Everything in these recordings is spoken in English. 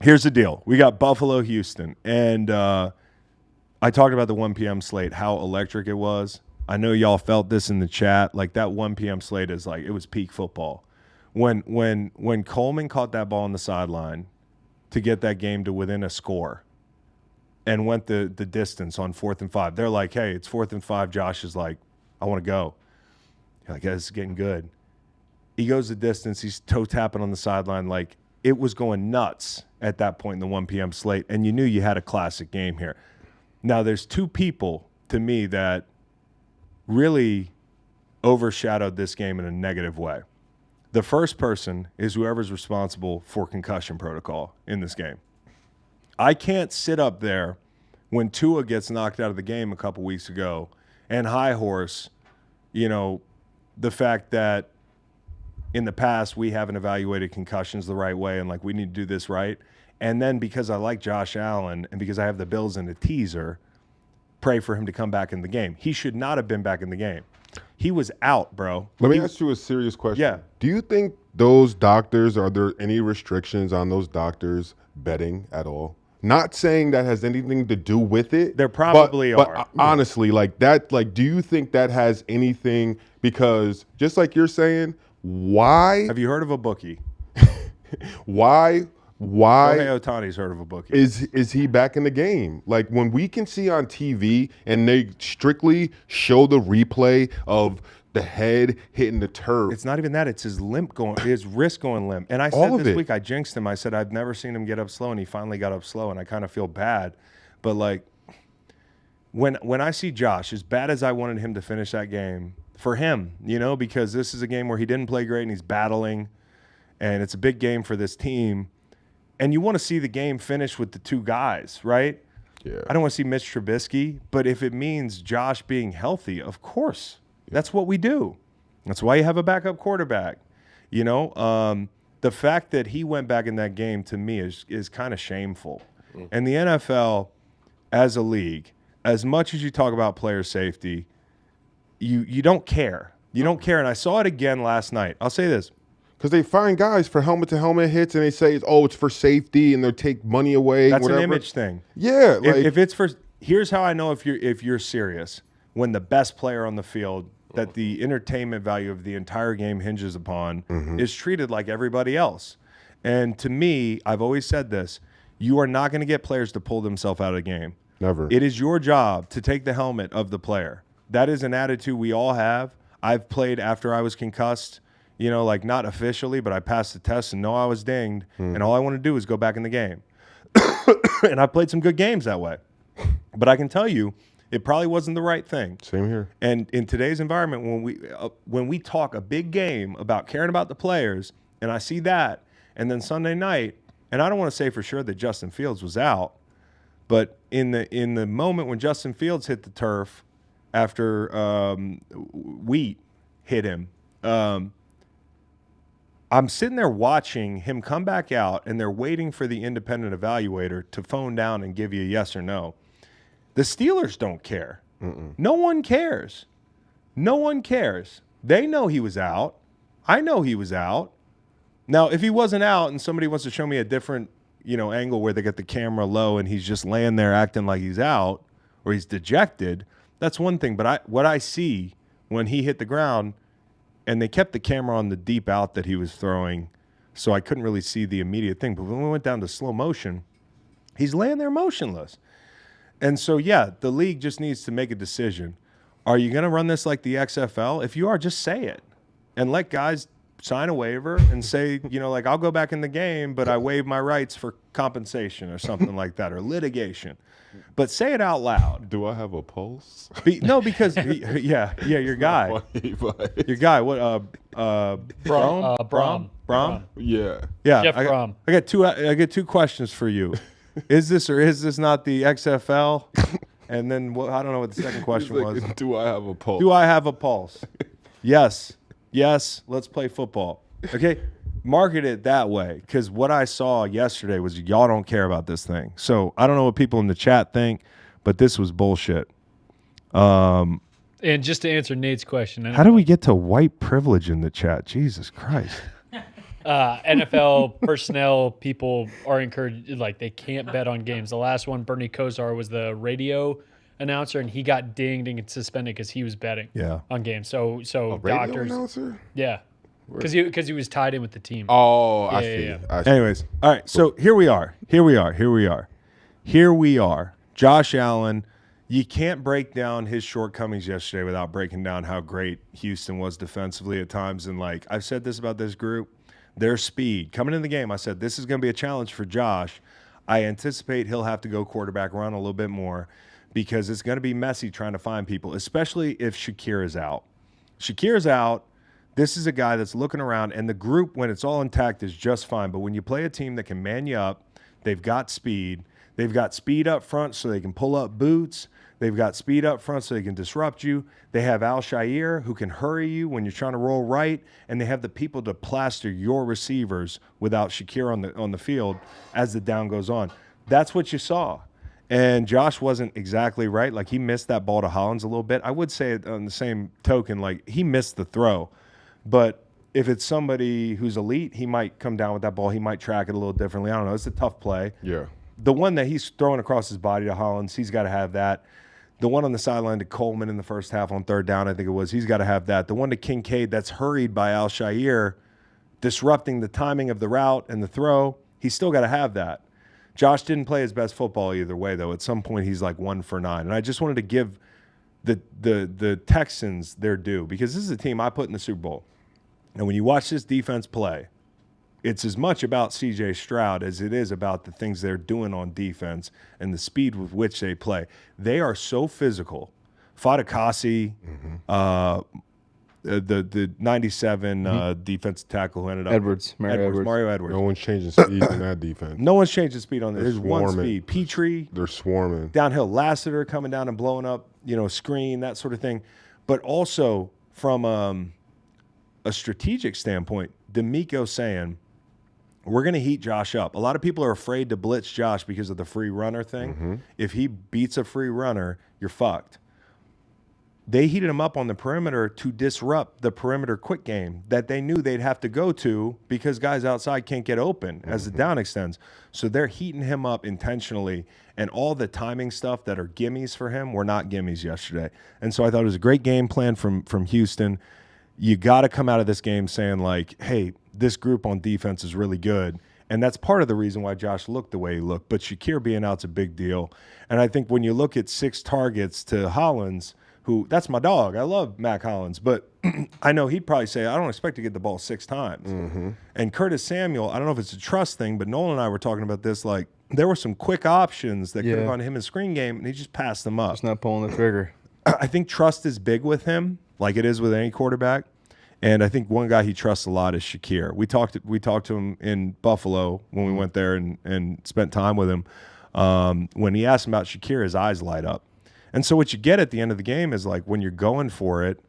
Here's the deal. We got Buffalo, Houston, and I talked about the 1 p.m. slate, how electric it was. I know y'all felt this in the chat. Like that 1 p.m. slate is like, it was peak football. When Coleman caught that ball on the sideline to get that game to within a score and went the distance on 4th and 5, they're like, hey, it's 4th and 5. Josh is like, I want to go. You're like, yeah, this is getting good. He goes the distance. He's toe tapping on the sideline. Like, it was going nuts at that point in the 1 p.m. slate, and you knew you had a classic game here. Now, there's two people to me that really overshadowed this game in a negative way. The first person is whoever's responsible for concussion protocol in this game. I can't sit up there when Tua gets knocked out of the game a couple weeks ago and high horse, the fact that in the past we haven't evaluated concussions the right way and like we need to do this right. And then because I like Josh Allen and because I have the Bills in a teaser, pray for him to come back in the game. He should not have been back in the game. He was out, bro. Let me ask you a serious question. Yeah. Do you think those doctors, are there any restrictions on those doctors betting at all? Not saying that has anything to do with it. There probably are. But honestly, do you think that has anything? Because just like you're saying, why? Have you heard of a bookie? Why? Shohei Ohtani's heard of a bookie. Is he back in the game? Like when we can see on TV and they strictly show the replay of the head hitting the turf. It's not even that. It's his wrist going limp. And I said this week, I jinxed him. I said I've never seen him get up slow, and he finally got up slow, and I kind of feel bad. But like when I see Josh, as bad as I wanted him to finish that game, for him, because this is a game where he didn't play great and he's battling, and it's a big game for this team. And you want to see the game finish with the two guys, right? Yeah. I don't want to see Mitch Trubisky, but if it means Josh being healthy, of course. Yeah. That's what we do. That's why you have a backup quarterback. The fact that he went back in that game to me is kind of shameful. Mm. And the NFL, as a league, as much as you talk about player safety, you don't care. You don't care. And I saw it again last night. I'll say this. Because they find guys for helmet-to-helmet hits, and they say, it's for safety, and they'll take money away. That's whatever. An image thing. Yeah. If it's for – here's how I know if you're serious. When the best player on the field that the entertainment value of the entire game hinges upon is treated like everybody else. And to me, I've always said this, you are not going to get players to pull themselves out of the game. Never. It is your job to take the helmet of the player. That is an attitude we all have. I've played after I was concussed. Not officially, but I passed the test and know I was dinged, and all I want to do is go back in the game. And I played some good games that way. But I can tell you, it probably wasn't the right thing. Same here. And in today's environment, when we talk a big game about caring about the players, and I see that, and then Sunday night, and I don't want to say for sure that Justin Fields was out, but in the moment when Justin Fields hit the turf after Wheat hit him, I'm sitting there watching him come back out, and they're waiting for the independent evaluator to phone down and give you a yes or no. The Steelers don't care. No one cares. No one cares. They know he was out. I know he was out. Now, if he wasn't out and somebody wants to show me a different, angle where they get the camera low and he's just laying there acting like he's out or he's dejected, that's one thing. But what I see when he hit the ground, and they kept the camera on the deep out that he was throwing, so I couldn't really see the immediate thing. But when we went down to slow motion, he's laying there motionless. And so, yeah, the league just needs to make a decision. Are you going to run this like the XFL? If you are, just say it. And let guys sign a waiver and say, I'll go back in the game, but I waive my rights for compensation or something like that, or litigation. But say it out loud. Do I have a pulse? No, because your guy, your guy. What? Brom. Yeah. Jeff Brom. I got two questions for you. Is this or is this not the XFL? And then I don't know what the second question was. Do I have a pulse? Do I have a pulse? Yes. Let's play football. Okay. Market it that way, because what I saw yesterday was y'all don't care about this thing. So I don't know what people in the chat think, but this was bullshit. And just to answer Nate's question. How do we get to white privilege in the chat? Jesus Christ. NFL personnel people are encouraged, like they can't bet on games. The last one, Bernie Kosar was the radio announcer, and he got dinged and suspended because he was betting on games. So Radio doctors, announcer? yeah, because he was tied in with the team. Oh, I see. yeah. I see. Anyways, all right. So here we are. Josh Allen. You can't break down his shortcomings yesterday without breaking down how great Houston was defensively at times. And like I've said this about this group, their speed coming in the game. I said this is going to be a challenge for Josh. I anticipate he'll have to go quarterback run a little bit more because it's going to be messy trying to find people, especially if Shakir is out. Shakir's out. This is a guy that's looking around, and the group, when it's all intact, is just fine. But when you play a team that can man you up, they've got speed. They've got speed up front so they can pull up boots. They've got speed up front so they can disrupt you. They have Al-Shaair who can hurry you when you're trying to roll right, and they have the people to plaster your receivers without Shakir on the field as the down goes on. That's what you saw. And Josh wasn't exactly right. Like, he missed that ball to Hollins a little bit. I would say on the same token, like, he missed the throw. But if it's somebody who's elite, he might come down with that ball. He might track it a little differently. I don't know. It's a tough play. Yeah. The one that he's throwing across his body to Hollins, he's got to have that. The one on the sideline to Coleman in the first half on third down, I think it was, he's got to have that. The one to Kincaid that's hurried by Al-Shaair, disrupting the timing of the route and the throw, he's still got to have that. Josh didn't play his best football either way, though. At some point, he's like 1 for 9. And I just wanted to give the Texans their due because this is a team I put in the Super Bowl. And when you watch this defense play, it's as much about C.J. Stroud as it is about the things they're doing on defense and the speed with which they play. They are so physical. Fatukasi, the 97 defensive tackle who ended up Mario Edwards. No one's changing speed in that defense. No one's changing speed on this. There's one swarming. speed. Petrie, They're swarming. downhill Lassiter coming down and blowing up, screen, that sort of thing. But also from a strategic standpoint, DeMeco saying, we're going to heat Josh up. A lot of people are afraid to blitz Josh because of the free runner thing. If he beats a free runner, you're fucked. They heated him up on the perimeter to disrupt the perimeter quick game that they knew they'd have to go to because guys outside can't get open as the down extends. So they're heating him up intentionally, and all the timing stuff that are gimmies for him were not gimmies yesterday. And so I thought it was a great game plan from Houston. You got to come out of this game saying, like, hey, this group on defense is really good. And that's part of the reason why Josh looked the way he looked. But Shakir being out's a big deal. And I think when you look at 6 targets to Hollins, who, that's my dog. I love Mac Hollins. But I know he'd probably say, I don't expect to get the ball 6 times. And Curtis Samuel, I don't know if it's a trust thing, but Nolan and I were talking about this. Like, there were some quick options that could have gone to him in screen game, and he just passed them up. Just not pulling the trigger. I think trust is big with him, like it is with any quarterback. And I think one guy he trusts a lot is Shakir. We talked to him in Buffalo when we went there and spent time with him. When he asked him about Shakir, his eyes light up. And so what you get at the end of the game is, like, when you're going for it,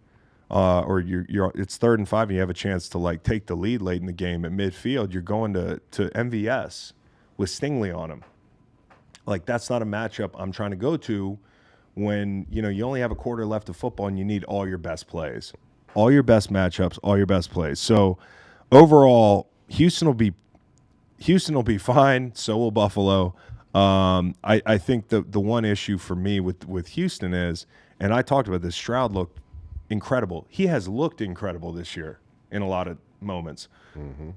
or it's 3rd and 5 and you have a chance to, like, take the lead late in the game at midfield, you're going to MVS with Stingley on him. Like, that's not a matchup I'm trying to go to when, you only have a quarter left of football and you need all your best plays. All your best matchups, all your best plays. So overall, Houston will be fine. So will Buffalo. I think the one issue for me with Houston is, and I talked about this, Stroud looked incredible. He has looked incredible this year in a lot of moments.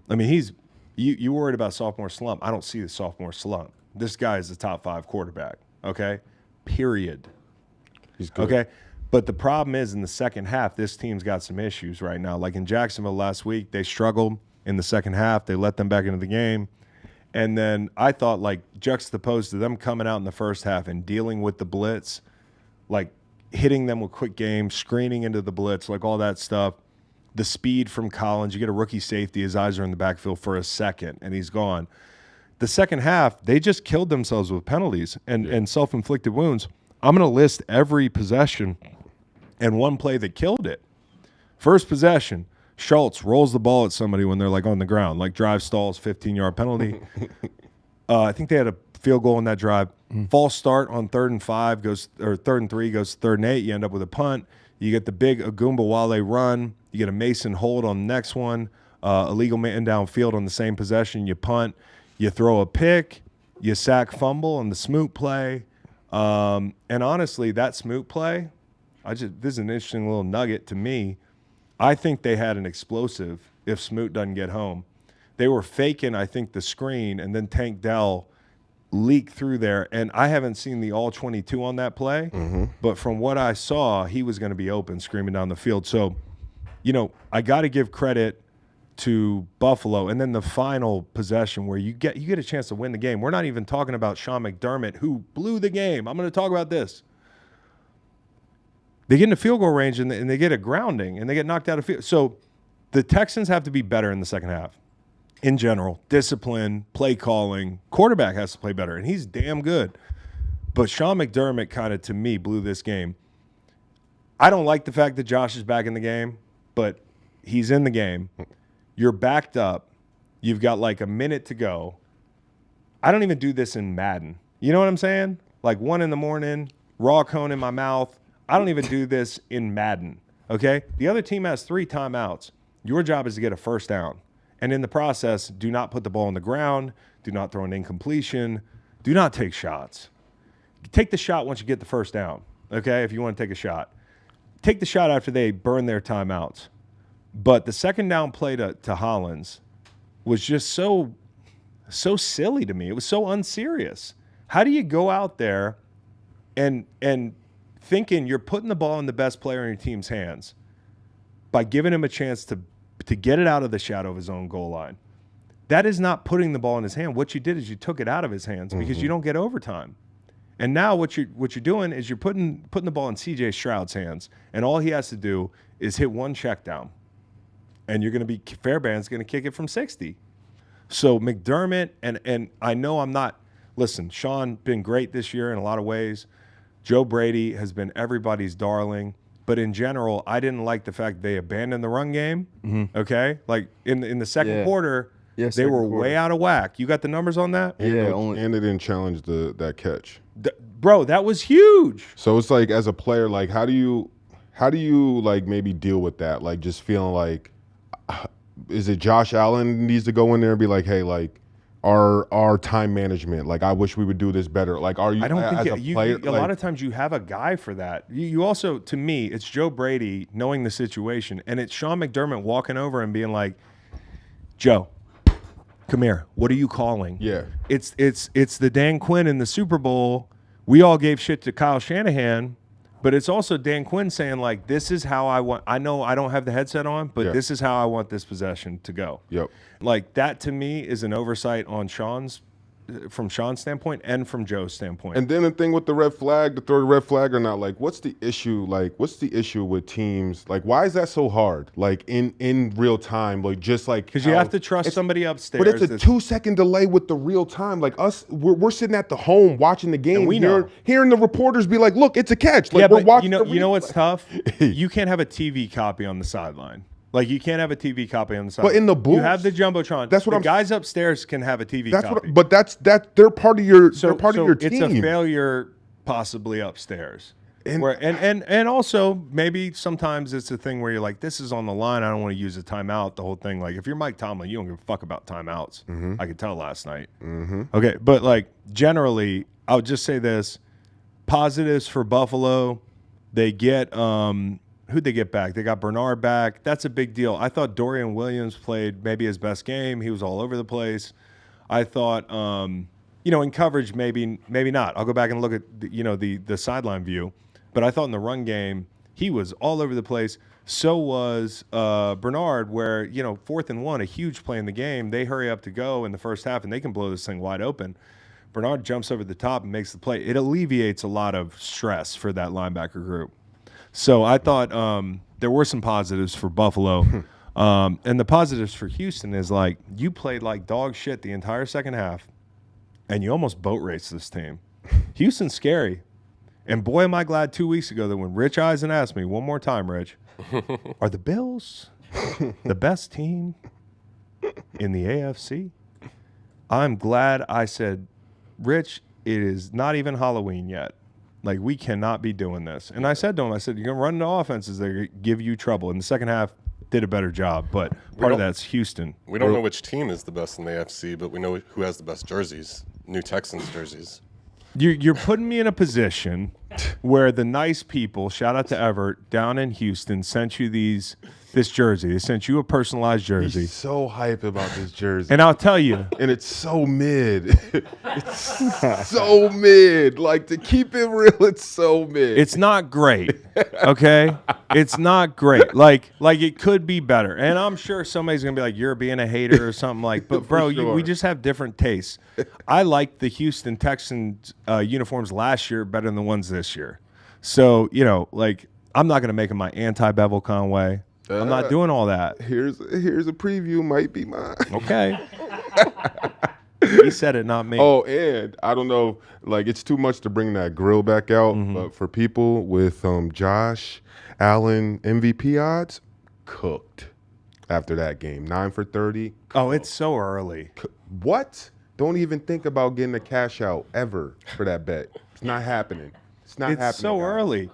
I mean, you worried about sophomore slump. I don't see the sophomore slump. This guy is the top 5 quarterback. Okay, period. He's good. Okay. But the problem is, in the second half, this team's got some issues right now. Like in Jacksonville last week, they struggled in the second half. They let them back into the game. And then I thought, like, juxtaposed to them coming out in the first half and dealing with the blitz, like hitting them with quick games, screening into the blitz, like all that stuff. The speed from Collins. You get a rookie safety. His eyes are in the backfield for a second, and he's gone. The second half, they just killed themselves with penalties and self-inflicted wounds. I'm going to list every possession and one play that killed it. First possession, Schultz rolls the ball at somebody when they're, like, on the ground, like drive stalls, 15-yard penalty. I think they had a field goal on that drive. False start on 3rd and 5 goes, or 3rd and 3 goes to 3rd and 8. You end up with a punt. You get the big Agumbawale run. You get a Mason hold on the next one. illegal man downfield on the same possession. You punt, you throw a pick, you sack fumble on the Smoot play. And honestly, that Smoot play, this is an interesting little nugget to me. I think they had an explosive if Smoot doesn't get home. They were faking, I think, the screen, and then Tank Dell leaked through there. And I haven't seen the all 22 on that play, but from what I saw, he was going to be open, screaming down the field. So, I got to give credit to Buffalo. And then the final possession where you get a chance to win the game. We're not even talking about Sean McDermott, who blew the game. I'm going to talk about this. They get into field goal range, and they get a grounding, and they get knocked out of field. So the Texans have to be better in the second half. In general, discipline, play calling, quarterback has to play better, and he's damn good. But Sean McDermott kind of, to me, blew this game. I don't like the fact that Josh is back in the game, but he's in the game. You're backed up. You've got like a minute to go. I don't even do this in Madden. You know what I'm saying? Like 1 a.m, raw cone in my mouth. I don't even do this in Madden, okay? The other team has 3 timeouts. Your job is to get a first down. And in the process, do not put the ball on the ground. Do not throw an incompletion. Do not take shots. Take the shot once you get the first down, okay, if you want to take a shot. Take the shot after they burn their timeouts. But the second down play to Hollins was just so silly to me. It was so unserious. How do you go out there and thinking you're putting the ball in the best player in your team's hands by giving him a chance to get it out of the shadow of his own goal line? That is not putting the ball in his hand. What you did is you took it out of his hands because you don't get overtime. And now what you're doing is you're putting the ball in C.J. Stroud's hands, and all he has to do is hit one check down, and you're going to be Fairbairn's going to kick it from 60. So McDermott, and I know I'm not – listen, Sean been great this year in a lot of ways. Joe Brady has been everybody's darling. But in general, I didn't like the fact they abandoned the run game, okay? Like in the second quarter, they were way out of whack. You got the numbers on that? Yeah, and they didn't challenge that catch. Bro, that was huge. So it's like, as a player, like how do you like maybe deal with that? Like just feeling like, is it Josh Allen needs to go in there and be like, hey, like our time management, like I wish we would do this better. Like, are you? I don't think as a player, a lot of times you have a guy for that. You also, to me, it's Joe Brady knowing the situation, and it's Sean McDermott walking over and being like, Joe, come here. What are you calling? Yeah. It's the Dan Quinn in the Super Bowl. We all gave shit to Kyle Shanahan, but it's also Dan Quinn saying, like, this is how I want. I know I don't have the headset on, but this is how I want this possession to go. Yep. Like, that to me is an oversight on from Sean's standpoint and from Joe's standpoint. And then the thing with the red flag, to throw the red flag or not, like what's the issue? Like what's the issue with teams? Like why is that so hard? Like in real time, like just like because you have to trust somebody upstairs. But it's a 2-second delay with the real time. Like us, we're sitting at the home watching the game. And hearing the reporters be like, "Look, it's a catch." Like yeah, we're but watching. You know what's tough? You can't have a TV copy on the sideline. Like, you can't have a TV copy on the side. But in the booth, you have the Jumbotron. That's what the guys upstairs can have a TV copy. But they're part of your they're part of your team. It's a failure possibly upstairs. And also maybe sometimes it's a thing where you're like, this is on the line. I don't want to use a timeout. The whole thing. Like, if you're Mike Tomlin, you don't give a fuck about timeouts. I could tell last night. Okay, but like generally, I would just say this: positives for Buffalo. They get who'd they get back? They got Bernard back. That's a big deal. I thought Dorian Williams played maybe his best game. He was all over the place. I thought, in coverage, maybe not. I'll go back and look at the sideline view. But I thought in the run game, he was all over the place. So was Bernard, where, 4th and 1, a huge play in the game. They hurry up to go in the first half, and they can blow this thing wide open. Bernard jumps over the top and makes the play. It alleviates a lot of stress for that linebacker group. So I thought there were some positives for Buffalo. And the positives for Houston is, like, you played like dog shit the entire second half, and you almost boat raced this team. Houston's scary. And boy, am I glad 2 weeks ago that when Rich Eisen asked me one more time, Rich, are the Bills the best team in the AFC? I'm glad I said, Rich, it is not even Halloween yet. Like, we cannot be doing this. And I said to him, you're going to run into offenses that give you trouble. In the second half, did a better job, but part of that's Houston. We don't know which team is the best in the AFC, but we know who has the best jerseys. New Texans jerseys. You're putting me in a position where the nice people, shout out to Everett, down in Houston, sent you this jersey. They sent you a personalized jersey. He's so hype about this jersey. And I'll tell you. And it's so mid. It's so mid. Like, to keep it real, it's so mid. It's not great, okay? It's not great. Like it could be better. And I'm sure somebody's going to be like, you're being a hater or something like, but bro, sure. we just have different tastes. I liked the Houston Texans uniforms last year better than the ones this year. So, like, I'm not going to make them my anti-Bevel Conway. I'm not doing all that. Here's a preview. Might be mine. Okay. He said it, not me. Oh, and I don't know, like, it's too much to bring that grill back out, but for people with Josh Allen MVP odds, cooked after that game. 9 for 30. Oh, it's so early. What? Don't even think about getting a cash out ever for that bet. It's not happening. It's not happening. It's so guys. early.